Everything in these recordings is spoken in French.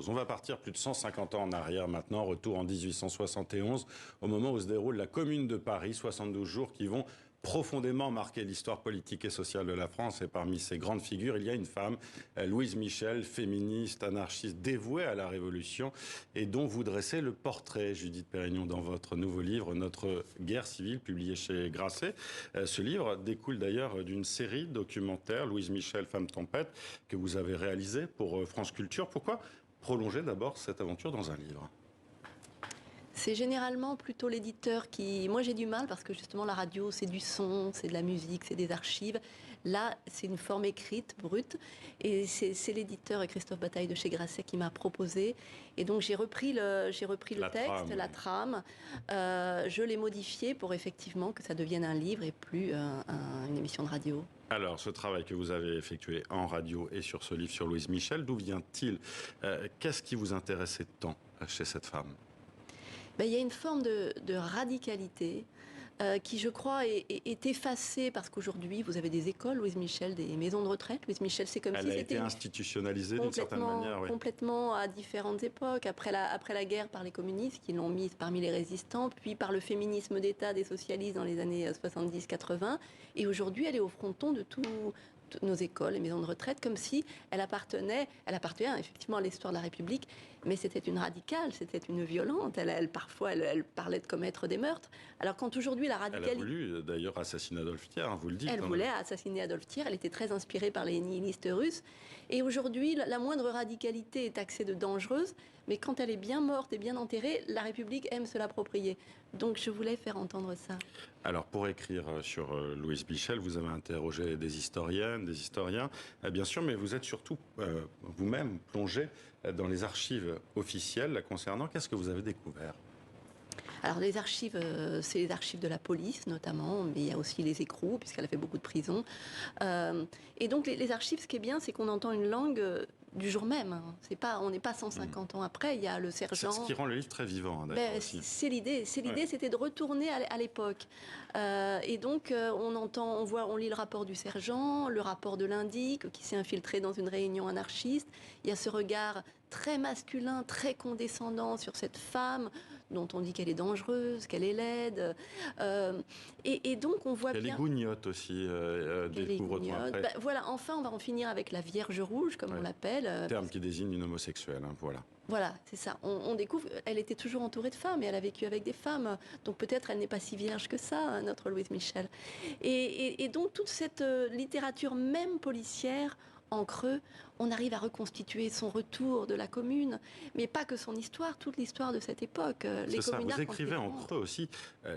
chose. On va partir plus de 150 ans en arrière maintenant, retour en 1871, au moment où se déroule la Commune de Paris, 72 jours qui vont profondément marqué l'histoire politique et sociale de la France. Et parmi ces grandes figures, il y a une femme, Louise Michel, féministe, anarchiste, dévouée à la Révolution et dont vous dressez le portrait, Judith Perrignon, dans votre nouveau livre, Notre guerre civile, publié chez Grasset. Ce livre découle d'ailleurs d'une série documentaire, Louise Michel, Femme Tempête, que vous avez réalisé pour France Culture. Pourquoi prolonger d'abord cette aventure dans un livre ? C'est généralement plutôt l'éditeur qui... Moi, j'ai du mal parce que justement, la radio, c'est du son, c'est de la musique, c'est des archives. Là, c'est une forme écrite, brute. Et c'est l'éditeur Christophe Bataille de chez Grasset qui m'a proposé. Et donc, j'ai repris le texte, la trame. Je l'ai modifié pour effectivement que ça devienne un livre et plus une émission de radio. Alors, ce travail que vous avez effectué en radio et sur ce livre sur Louise Michel, d'où vient-il ? Qu'est-ce qui vous intéressait tant chez cette femme ? Il y a une forme de radicalité qui, je crois, est effacée parce qu'aujourd'hui, vous avez des écoles, Louise Michel, des maisons de retraite. Louise Michel, c'est comme si c'était... Elle a été institutionnalisée d'une certaine manière. Oui. Complètement à différentes époques. Après la guerre par les communistes, qui l'ont mise parmi les résistants, puis par le féminisme d'État des socialistes dans les années 70-80. Et aujourd'hui, elle est au fronton de toutes nos écoles, les maisons de retraite, comme si elle appartenait effectivement à l'histoire de la République, mais c'était une radicale, c'était une violente. Parfois, elle parlait de commettre des meurtres. Alors quand aujourd'hui la radicalité... Elle a voulu d'ailleurs assassiner Adolphe Thiers, vous le dites. Elle voulait assassiner Adolphe Thiers, elle était très inspirée par les nihilistes russes. Et aujourd'hui, la moindre radicalité est taxée de dangereuse, mais quand elle est bien morte et bien enterrée, la République aime se l'approprier. Donc je voulais faire entendre ça. Alors pour écrire sur Louise Michel, vous avez interrogé des historiennes, des historiens, bien sûr, mais vous êtes surtout vous-même plongé dans les archives officielles la concernant. Qu'est-ce que vous avez découvert ? Alors les archives, c'est les archives de la police notamment, mais il y a aussi les écrous, puisqu'elle a fait beaucoup de prisons. Et donc les archives, ce qui est bien, c'est qu'on entend une langue du jour même. On n'est pas 150 ans après, il y a le sergent... C'est ce qui rend le livre très vivant, d'ailleurs. C'est l'idée, c'était de retourner à l'époque. Et donc on lit le rapport du sergent, le rapport de l'indic, qui s'est infiltré dans une réunion anarchiste. Il y a ce regard très masculin, très condescendant sur cette femme, dont on dit qu'elle est dangereuse, qu'elle est laide. Et donc on voit bien... Il y a les gougnottes aussi, découvre-t-on après. Voilà, enfin on va en finir avec la Vierge Rouge, comme on l'appelle. Terme qui désigne une homosexuelle, voilà. Voilà, c'est ça. On découvre, elle était toujours entourée de femmes et elle a vécu avec des femmes. Donc peut-être elle n'est pas si vierge que ça, notre Louise Michel. Et donc toute cette littérature, même policière, en creux, on arrive à reconstituer son retour de la commune, mais pas que son histoire, toute l'histoire de cette époque. C'est ça, vous écrivez en creux aussi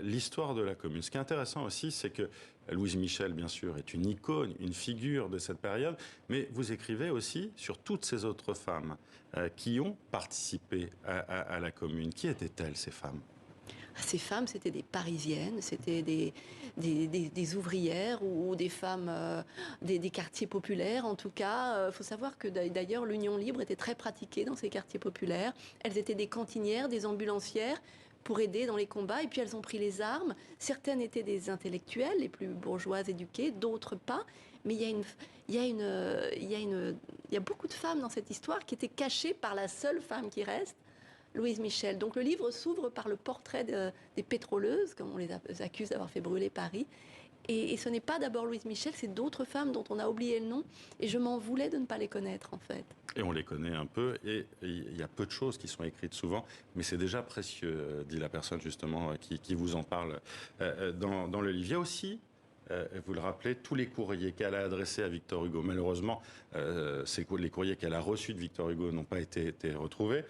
l'histoire de la commune. Ce qui est intéressant aussi, c'est que Louise Michel, bien sûr, est une icône, une figure de cette période, mais vous écrivez aussi sur toutes ces autres femmes qui ont participé à la commune. Qui étaient-elles, ces femmes ? Ces femmes, c'était des Parisiennes, c'était des ouvrières ou des femmes des quartiers populaires. En tout cas, il faut savoir que d'ailleurs l'union libre était très pratiquée dans ces quartiers populaires. Elles étaient des cantinières, des ambulancières pour aider dans les combats. Et puis elles ont pris les armes. Certaines étaient des intellectuelles, les plus bourgeoises éduquées, d'autres pas. Mais il y a beaucoup de femmes dans cette histoire qui étaient cachées par la seule femme qui reste, Louise Michel. Donc le livre s'ouvre par le portrait des pétroleuses, comme on les accuse d'avoir fait brûler Paris. Et ce n'est pas d'abord Louise Michel, c'est d'autres femmes dont on a oublié le nom. Et je m'en voulais de ne pas les connaître, en fait. Et on les connaît un peu. Et il y a peu de choses qui sont écrites souvent. Mais c'est déjà précieux, dit la personne, justement, qui vous en parle dans le livre. Il y a aussi... vous le rappelez, tous les courriers qu'elle a adressés à Victor Hugo. Malheureusement, les courriers qu'elle a reçus de Victor Hugo n'ont pas été retrouvés.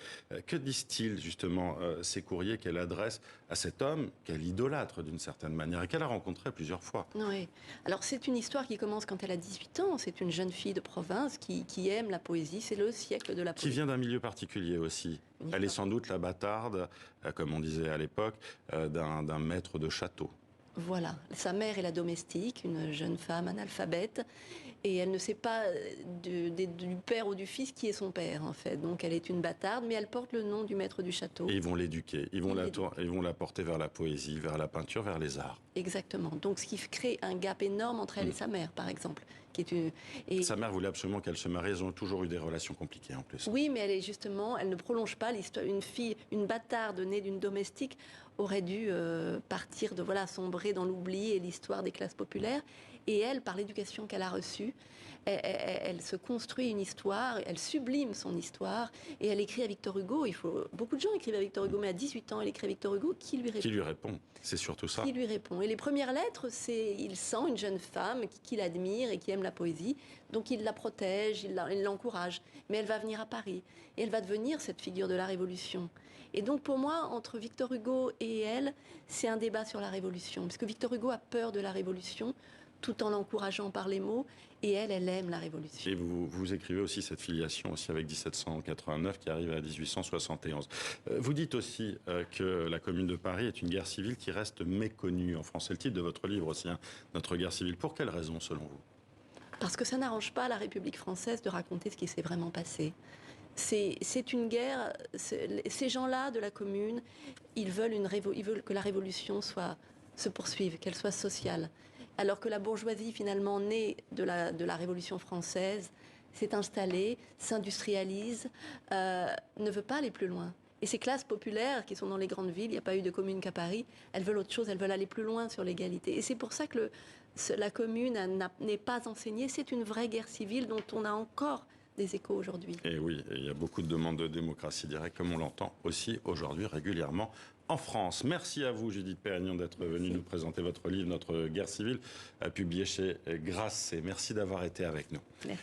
Que disent-ils, justement, ces courriers qu'elle adresse à cet homme qu'elle idolâtre d'une certaine manière et qu'elle a rencontré plusieurs fois ? Oui. Alors, c'est une histoire qui commence quand elle a 18 ans. C'est une jeune fille de province qui aime la poésie. C'est le siècle de la poésie. Qui vient d'un milieu particulier aussi. Elle est sans doute la bâtarde, comme on disait à l'époque, d'un maître de château. Voilà, sa mère est la domestique, une jeune femme analphabète, et elle ne sait pas du père ou du fils qui est son père, en fait. Donc elle est une bâtarde, mais elle porte le nom du maître du château. Et ils vont l'éduquer, ils vont la porter vers la poésie, vers la peinture, vers les arts. Exactement. Donc ce qui crée un gap énorme entre elle et sa mère, par exemple, qui est une... Et... Sa mère voulait absolument qu'elle se marie. Ils ont toujours eu des relations compliquées en plus. Oui, mais elle ne prolonge pas l'histoire. Une bâtarde née d'une domestique aurait dû partir sombrer dans l'oubli et l'histoire des classes populaires. Et elle, par l'éducation qu'elle a reçue, elle se construit une histoire, elle sublime son histoire, et elle écrit à Victor Hugo. Beaucoup de gens écrivent à Victor Hugo, mais à 18 ans, elle écrit à Victor Hugo, qui lui répond. Qui lui répond, c'est surtout ça. Qui lui répond. Et les premières lettres, il sent une jeune femme qu'il admire et qui aime la poésie, donc il la protège, il l'encourage. Mais elle va venir à Paris, et elle va devenir cette figure de la Révolution. Et donc pour moi, entre Victor Hugo et elle, c'est un débat sur la Révolution, parce que Victor Hugo a peur de la Révolution, tout en l'encourageant par les mots, et elle aime la Révolution. Et vous écrivez aussi cette filiation aussi avec 1789 qui arrive à 1871. Vous dites aussi que la Commune de Paris est une guerre civile qui reste méconnue en France. C'est le titre de votre livre aussi, hein, Notre guerre civile. Pour quelles raisons, selon vous? Parce que ça n'arrange pas la République française de raconter ce qui s'est vraiment passé. C'est une guerre. Ces gens-là de la Commune, ils veulent que la Révolution se poursuive, qu'elle soit sociale. Alors que la bourgeoisie, finalement, née de la Révolution française, s'est installée, s'industrialise, ne veut pas aller plus loin. Et ces classes populaires qui sont dans les grandes villes, il n'y a pas eu de commune qu'à Paris, elles veulent autre chose, elles veulent aller plus loin sur l'égalité. Et c'est pour ça que la commune n'est pas enseignée. C'est une vraie guerre civile dont on a encore des échos aujourd'hui. Et oui, il y a beaucoup de demandes de démocratie directe, comme on l'entend aussi aujourd'hui régulièrement en France. Merci à vous, Judith Perrignon, d'être venue nous présenter votre livre, Notre guerre civile, publié chez Grasset. Merci d'avoir été avec nous. Merci.